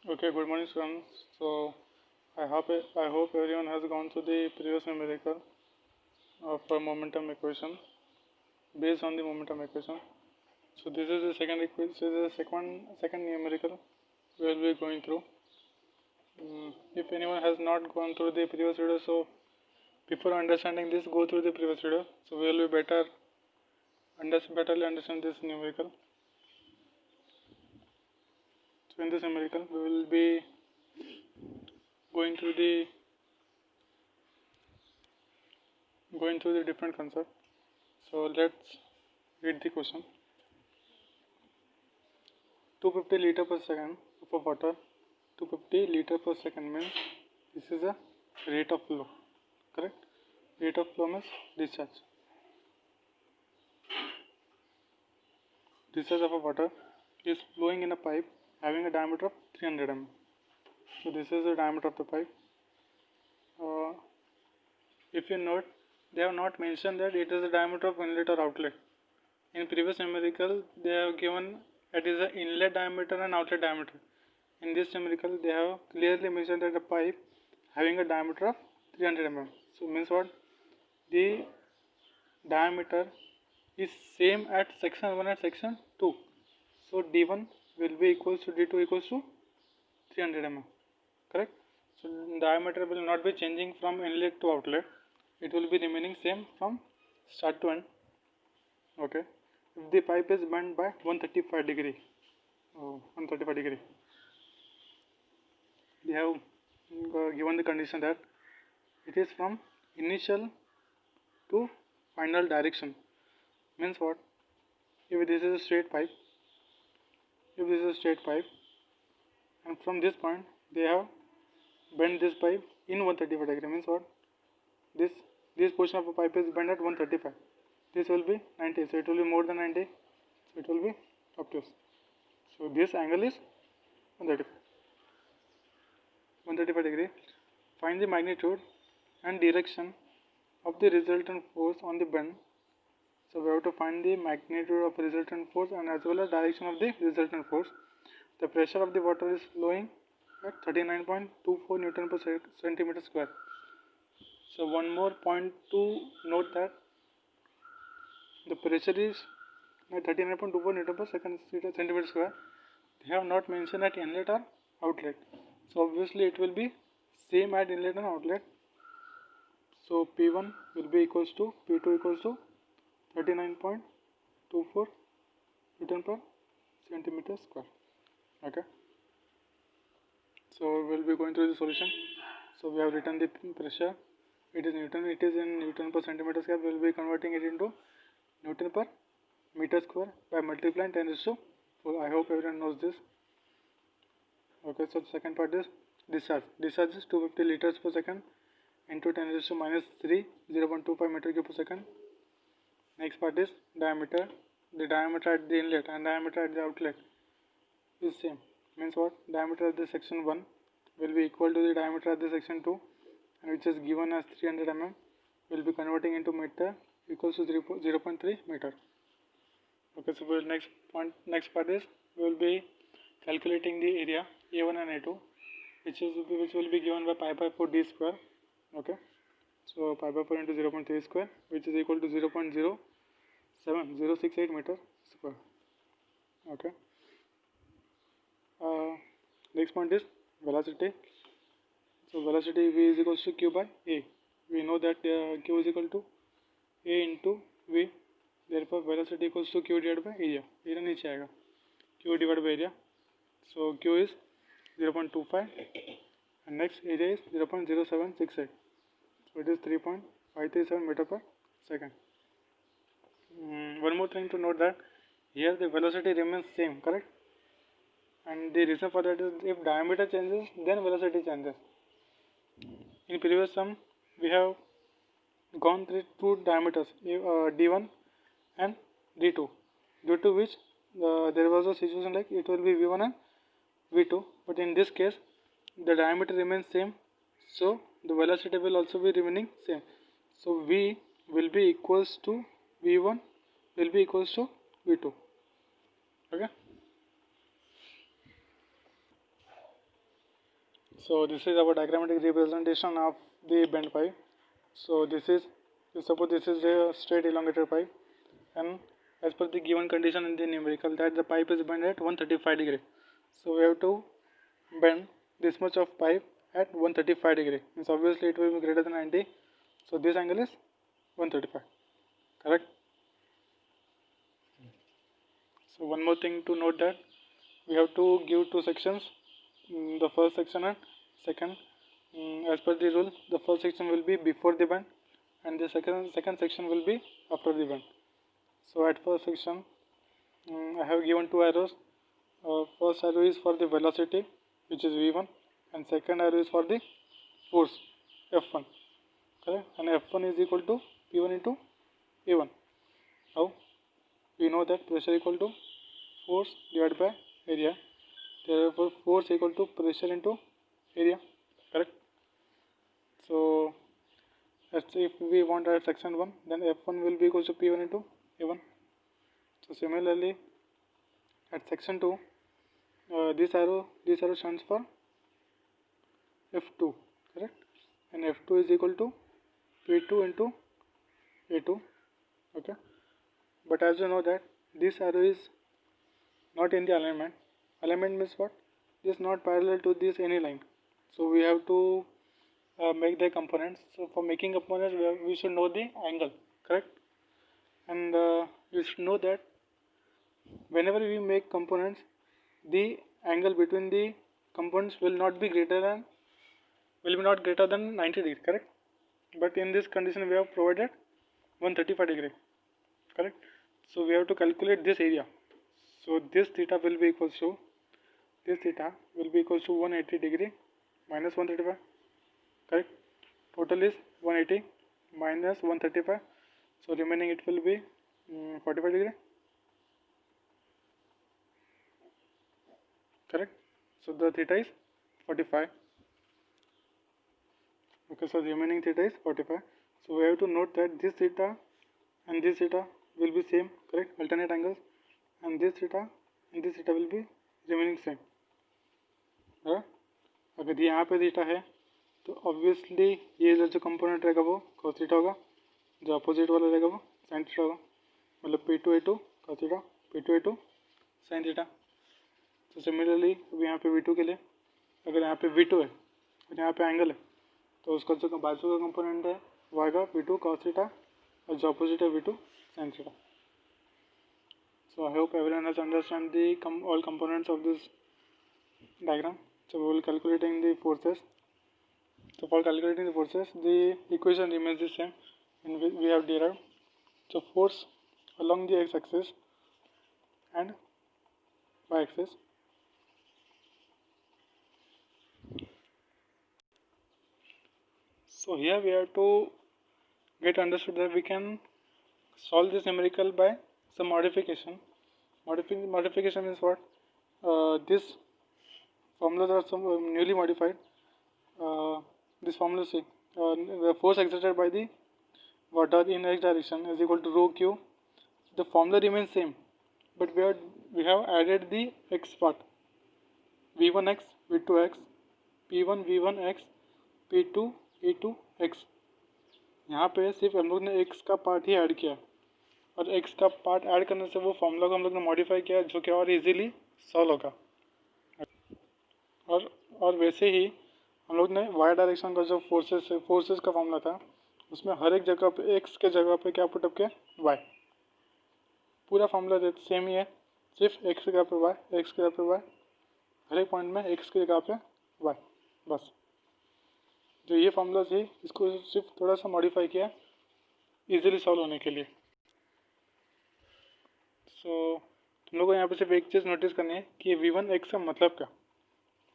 Okay, good morning, students. So I hope everyone has gone through the previous numerical of momentum equation based on the momentum equation. So this is the second equation. This is the second numerical we will be going through. If anyone has not gone through the previous video, so before understanding this, go through the previous video. So we will be betterly understand this numerical. So in this numerical, we will be going through the different concepts. So let's read the question. 250 liter per second of water. 250 liter per second means this is a rate of flow, correct? Rate of flow means discharge. Discharge of a water is flowing in a pipe having a diameter of 300 mm. So this is the diameter of the pipe. If you note, they have not mentioned that it is the diameter of inlet or outlet. In previous numerical, they have given it is the inlet diameter and outlet diameter. In this numerical, they have clearly mentioned that the pipe having a diameter of 300 mm. So means what? The diameter is same at section 1 and section 2. So D1 will be equals to D2 equals to 300 mm. Correct? So diameter will not be changing from inlet to outlet. It will be remaining same from start to end. Okay. If the pipe is bent by 135 degree, 135 degree, they have given the condition that it is from initial to final direction. Means what? If this is a straight pipe, and from this point they have bent this pipe in 135 degree, means what? This portion of a pipe is bent at 135. This will be 90, so it will be more than 90, so it will be obtuse. So this angle is 135 degree. Find the magnitude and direction of the resultant force on the bend. So we have to find the magnitude of resultant force and as well as direction of the resultant force. The pressure of the water is flowing at 39.24 Newton per centimeter square. So one more point to note that the pressure is at 39.24 Newton per centimeter square. They have not mentioned at inlet or outlet. So obviously it will be same at inlet and outlet. So P1 will be equals to P2 equals to 39.24 Newton per centimeter square. Okay. So we will be going through the solution. So we have written the pressure. It is Newton. It is in Newton per centimeter square. We will be converting it into Newton per meter square by multiplying 10 raised to 4. I hope everyone knows this. Okay. So the second part is discharge. Discharge is 250 liters per second into 10 raised to minus 3, 0.25 meter cube per second. Next part is diameter. The diameter at the inlet and diameter at the outlet is same. Means what? Diameter at the section 1 will be equal to the diameter at the section 2, and which is given as 300 mm. Will be converting into meter equals to 0.3 meter. Okay, so next part is we will be calculating the area A1 and A2, which will be given by pi by 4 d square. Okay, so pi by 4 into 0.3 square, which is equal to 0.07068 meter square. Okay. Next point is velocity. So velocity V is equals to Q by A. We know that Q is equal to A into V. Therefore velocity equals to Q divided by area. Area नीचे आएगा. Q divided by area. So Q is 0.25 and next area is 0.0768. So it is 3.537 meter per second. One more thing to note that here the velocity remains same, correct? And the reason for that is if diameter changes, then velocity changes. In previous sum, we have gone through two diameters, D1 and D2, due to which there was a situation like it will be V1 and V2, but in this case the diameter remains same, so the velocity will also be remaining same. So V will be equals to V1 will be equals to V2. Okay. So this is our diagrammatic representation of the bent pipe. So this is, suppose this is a straight elongated pipe, and as per the given condition in the numerical that the pipe is bent at 135 degree. So we have to bend this much of pipe at 135 degree. Means obviously it will be greater than 90. So this angle is 135. Correct? So one more thing to note, that we have to give two sections, the first section and second. As per the rule, the first section will be before the bend and the second section will be after the bend. So at first section, I have given two arrows. First arrow is for the velocity, which is V1, and second arrow is for the force, F1. Correct? And F1 is equal to P1 into A1. Now we know that pressure equal to force divided by area. Therefore force equal to pressure into area. Correct? So let's say if we want at section 1, then F1 will be equal to P1 into A1. So similarly at section 2, this arrow stands for F2. Correct? And F2 is equal to P2 into A2. Okay, but as you know that this arrow is not in the alignment. Alignment means what? This is not parallel to this any line. So we have to make the components. So for making components, we should know the angle. Correct? And you should know that whenever we make components, the angle between the components will not greater than 90 degrees. Correct? But in this condition we have provided 135 degree. Correct? So we have to calculate this area. So this theta will be equals to 180 degree minus 135. Correct? Total is 180 minus 135. So remaining it will be 45 degree. Correct? So the theta is 45. Okay, so the remaining theta is 45. So we have to note that this theta and this theta will be same. Correct? Alternate angles. And this theta and this theta will be remaining same. अगर यहाँ पे theta है तो obviously ये जो component रहेगा वो cos theta होगा, जो अपोजिट वाला रहेगा वो sin थीटा होगा. मतलब P2A2 cos theta, P2A2 sin theta. तो सिमिलरली अब यहाँ पे V2 के लिए, अगर यहाँ पे V2 है और यहाँ पे एंगल है तो उसका जो बाजू का कंपोनेंट है वो आएगा V2 cos थीटा और जो अपोजिट है V2 sin theta. So I hope everyone has understand the all components of this diagram. So we will calculating the forces. So for calculating the forces, the equation remains the same in which we have derived. So force along the x-axis and y-axis. So here we have to get understood that we can solve this numerical by some modification. Modification is what? This formulas are some newly modified. This formula say the force exerted by the water in x direction is equal to rho q. The formula remains same, but we have added the x part. V1x, V2x, P1 V1x, P2 E2x. यहाँ पे सिर्फ हम लोग ने x का part ही add किया और x का पार्ट ऐड करने से वो फॉर्मूला को हम लोग ने मॉडिफाई किया जो कि और इजीली सॉल्व होगा. और वैसे ही हम लोग ने y डायरेक्शन का जो फोर्सेस का फॉर्मूला था उसमें हर एक जगह पे x के जगह पे क्या पुटअप किया, y. पूरा फॉर्मूला सेम ही है, सिर्फ x की जगह पे y, x की जगह पे y, हर एक पॉइंट में x की जगह पे y. बस जो ये फॉर्मूला थी इसको सिर्फ थोड़ा सा मॉडिफाई किया इजीली सॉल्व होने के लिए. सो तुम लोगों को यहाँ पे सिर्फ एक चीज़ नोटिस करनी है कि V1x का मतलब क्या.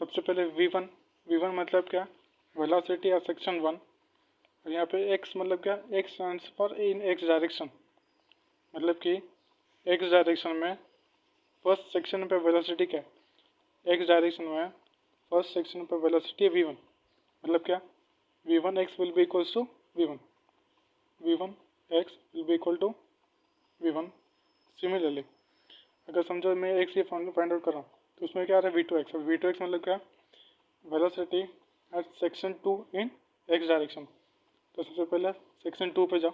सबसे पहले V1 मतलब क्या, वेलोसिटी ऑफ सेक्शन 1. और यहाँ पे x मतलब क्या, x stands for in x direction. मतलब कि x डायरेक्शन में फर्स्ट सेक्शन पे वेलोसिटी क्या है, x डायरेक्शन में फर्स्ट सेक्शन पे वेलोसिटी V1. मतलब क्या, V1x will be equals to V1. V1x will be equal to V1. Similarly अगर समझो मैं x ये फाइंड आउट कर रहा हूँ तो उसमें क्या आ रहा है V2x. और V2x मतलब क्या, velocity at section 2 in x direction. तो सबसे पहले सेक्शन 2 पे जाओ।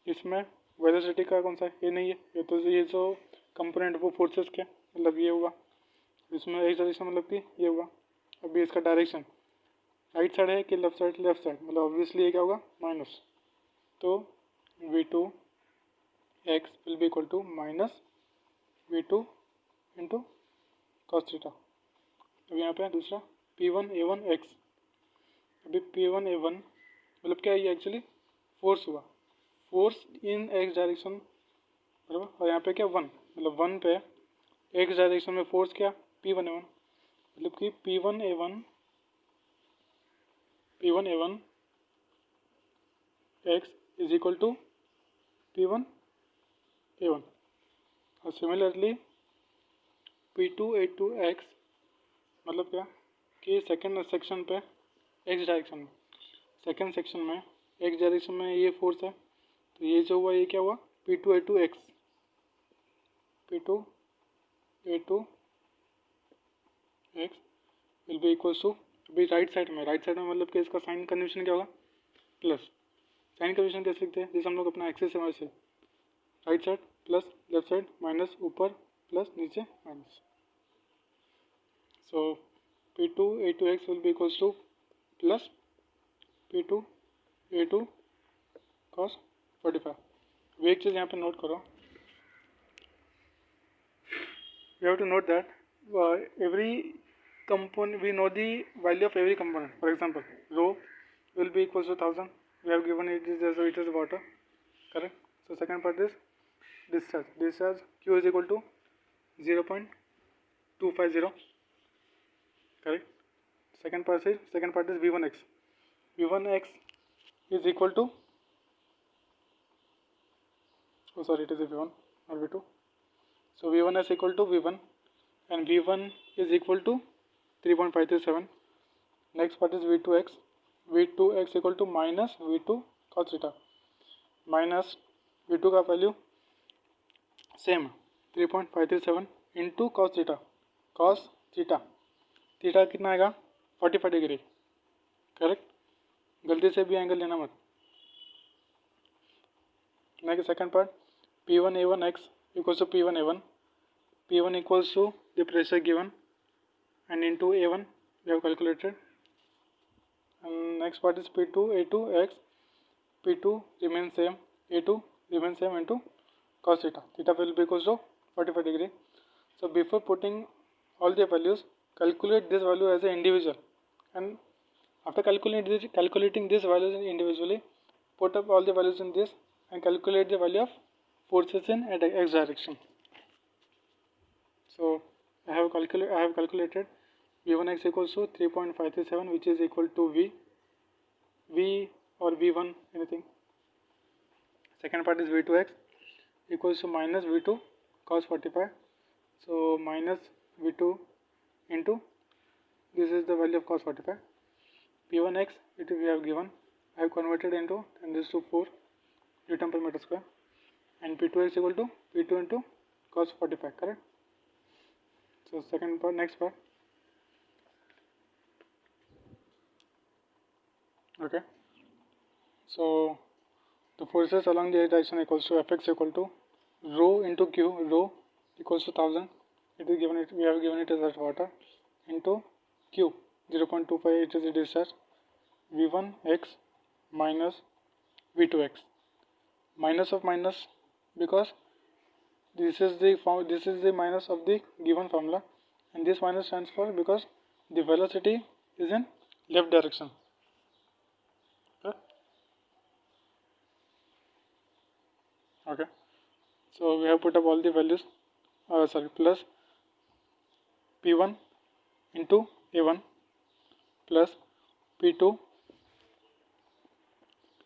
इसमें वेलोसिटी का कौन सा ये नहीं है, ये जो कंपोनेंट वो फोर्सेस के मतलब ये हुआ। इसमें एक्स डायरेक्शन मतलब कि ये हुआ। अभी इसका डायरेक्शन राइट साइड है कि लेफ्ट साइड, मतलब ऑब्वियसली ये क्या होगा माइनस। तो v2 x will be equal to minus v2 into cos theta. अब यहाँ पे दूसरा p1 a1 x। अभी p1 a1 मतलब क्या है, ये एक्चुअली फोर्स हुआ, फोर्स इन एक्स डायरेक्शन बराबर। और यहाँ पे क्या 1 मतलब 1 पे एक्स डायरेक्शन में फोर्स क्या p1 a1 मतलब कि p1 a1 x is equal to p1 a1। और सिमिलरली p2 a2 x मतलब क्या कि सेकेंड सेक्शन पे एक्स डायरेक्शन में, सेकेंड सेक्शन में एक्स डायरेक्शन में ये फोर्स है। तो ये जो हुआ ये क्या हुआ p2 a2 x, p2 a2 x will be equal to, अभी राइट साइड में मतलब कि इसका साइन कन्वेंशन क्या होगा प्लस। साइन कन्वेंशन कैसे लिखते हैं, जैसे हम लोग अपना एक्सेस है वैसे right side plus left side minus ऊपर प्लस नीचे minus. So p2 a2 x will be equal two plus p2 a2 cos 45। अब एक चीज़ यहाँ पे नोट करो, you have to note that every component, we know the value of every component. For example, rho will be equals to 1000. We have given it as it is water, correct? So second part is discharge. Discharge Q is equal to 0.250, correct? Second part is V1x. V1x is equal to, oh sorry, it is V1 not V2. So V1 is equal to V1 and V1 is equal to 3.537. Next part is V2x. V2x equal to minus V2 cos theta. Minus V2 का value same 3.537 into cos theta. Cos theta. Theta कितना आएगा 45 degree, correct. गलती से भी angle लेना मत। Next second part P1 A1 x equals to P1 A1. P1 equals to the pressure given and into A1 we have calculated. And next part is P2 A2 x. P2 remains same, A2 remains same into cos theta. Theta will be equals to 45 degree. So before putting all the values, calculate this value as an individual, and after calculating these values individually, put up all the values in this and calculate the value of forces in x direction. So I have calculated V1x equals to 3.537, which is equal to V or V1 anything. Second part is V2x equals to minus V2 cos 45. So minus V2 into, this is the value of cos 45. P1x it we have given, I have converted into 10⁴ Newton per meter square, and P2x equal to P2 into cos 45, correct. So second part, next part. Okay. So the forces along the x direction equals to Fx equal to rho into Q. Rho equals to 1000. It is given it. We have given it as water into Q 0.25. It is a discharge. V1 x minus V2 x. Minus of minus because this is the minus of the given formula, and this minus stands for because the velocity is in left direction. Okay, so we have put up all the values, plus P1 into A1 plus P2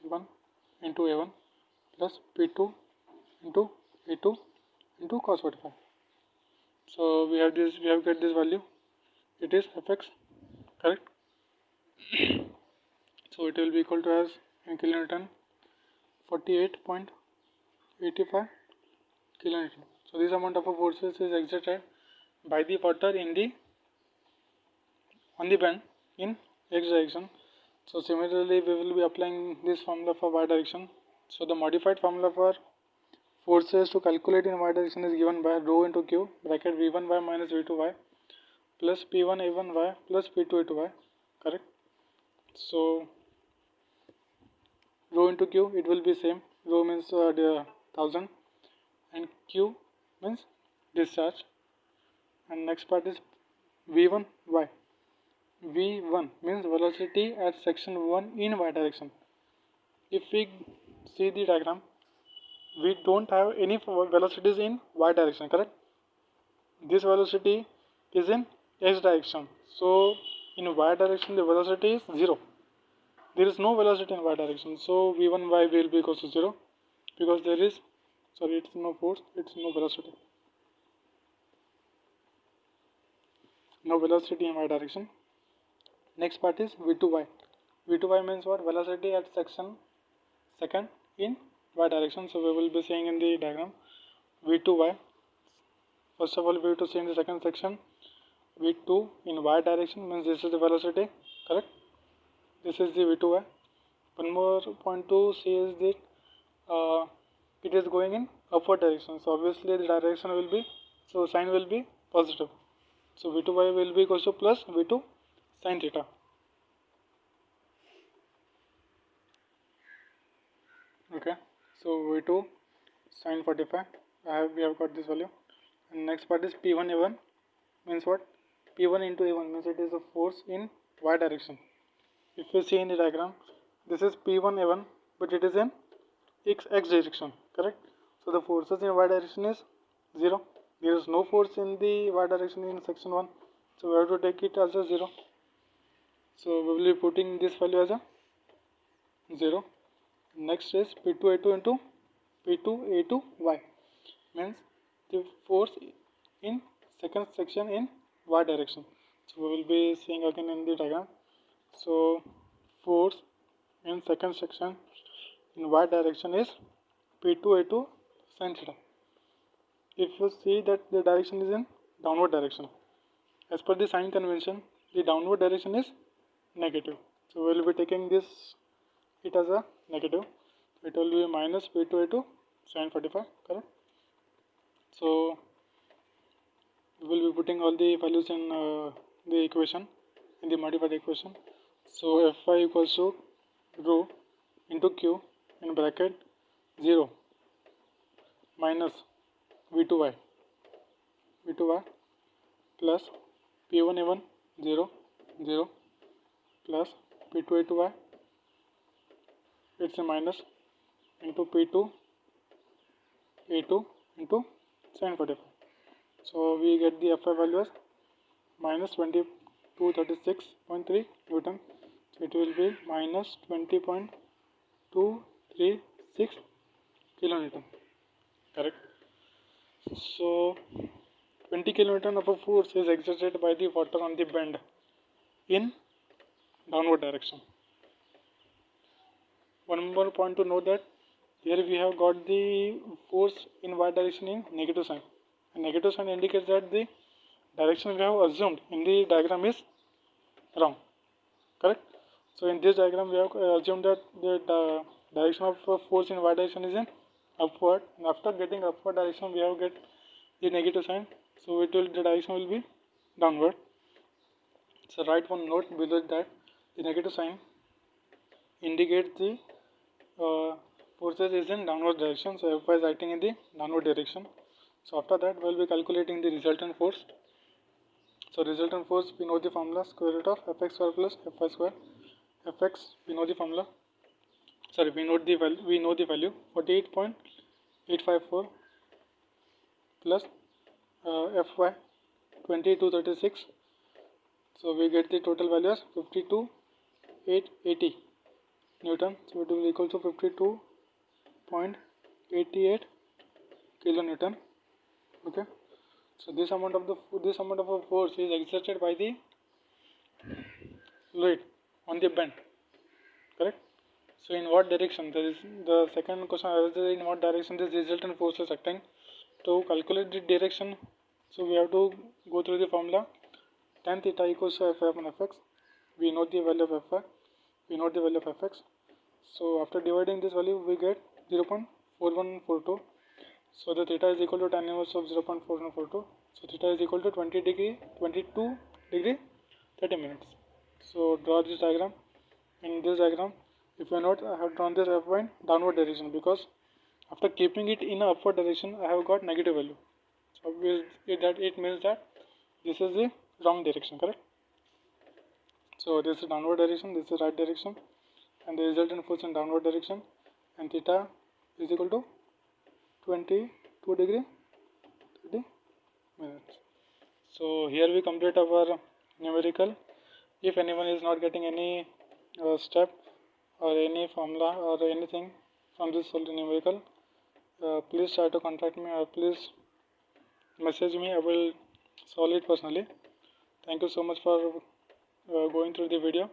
P1 into A1 plus P2 into A2 into cos 45. So we have get this value, it is Fx, correct. So it will be equal to as in kilonewton 48.85 kilonewton. So this amount of forces is exerted by the water in the on the bend in x direction. So similarly we will be applying this formula for y direction. So the modified formula for forces to calculate in y direction is given by rho into q bracket v1y minus v2y plus p1a1y plus p2a2y, correct? So rho into q, it will be same. Rho means the 1000 and q means discharge. And next part is v1y. v1 means velocity at section 1 in y direction. If we see the diagram, we don't have any velocities in y direction, correct? This velocity is in x direction. So in y direction the velocity is 0. There is no velocity in y direction. So v1y will be equals to 0 because there is, sorry, it's no force, it's no velocity. No velocity in y direction. Next part is v2y. v2y means what? Velocity at section second in y direction. So we will be seeing in the diagram v2y. First of all, we have to see in the second section v2 in y direction means this is the velocity, correct? This is the v2y. One more point to see is that it is going in upward direction. So obviously the direction will be, so sign will be positive. So v2y will be equals to plus v2 sin theta. Okay, so v2 sin 45, we have got this value. And next part is p1 a1 means what? p1 into a1 means it is a force in y direction. If you see in the diagram, this is p1 a1 but it is in x direction, correct? So the forces in y direction is 0. There is no force in the y direction in section 1, so we have to take it as a 0. So we will be putting this value as a 0. Next is p2a2 into p2a2y means the force in second section in y direction. So we will be seeing again in the diagram. So force in second section in y direction is p2a2 sin theta. If you see that the direction is in downward direction, as per the sign convention, the downward direction is negative. So we will be taking this it as a negative. It will be minus p2a2 sin 45, correct? So we will be putting all the values in the equation, in the modified equation. So Fy equals to rho into q in bracket 0 minus v2y plus p1a1 0 0 plus p2a2y, it's a minus into p2a2 into sin 45. So we get the Fy value as minus 2236.3 Newton. So it will be minus 20.236 kilonewton, correct? So 20 kilonewton of a force is exerted by the water on the bend in downward direction. One more point to note that here we have got the force in y direction in negative sign. And negative sign indicates that the direction we have assumed in the diagram is wrong, correct? So in this diagram we have assumed that the direction of force in y direction is in upward, and after getting upward direction we have get the negative sign, so the direction will be downward. So write one note below that the negative sign indicates the forces is in downward direction, so Fy is acting in the downward direction. So after that we will be calculating the resultant force. So resultant force, we know the formula, square root of fx square plus fy square. Fx, we know the formula, sorry, we know the value 48.854 plus Fy 2236. So we get the total value as 52,880 Newton. So it will be equal to 52.88 kilonewton. Okay. So this amount of a force is exerted by the fluid on the bend, correct? So in what direction? There is the second question is in what direction this resultant force is acting. To calculate the direction, so we have to go through the formula tan theta equals to Fy upon Fx. We know the value of Fy. We know the value of Fx. So after dividing this value, we get 0.4142. So the theta is equal to tan inverse of 0.4142. So theta is equal to 22 degree 30 minutes. So draw this diagram. In this diagram, if you note, I have drawn this Fy in downward direction because after keeping it in a upward direction, I have got negative value. So it means that this is the wrong direction, correct? So this is downward direction, this is right direction, and the resultant force in downward direction, and theta is equal to 22 degree 30 minutes. So here we complete our numerical. If anyone is not getting any step or any formula or anything from this numerical, please try to contact me or please message me. I will solve it personally. Thank you so much for going through the video.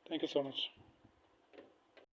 Thank you so much.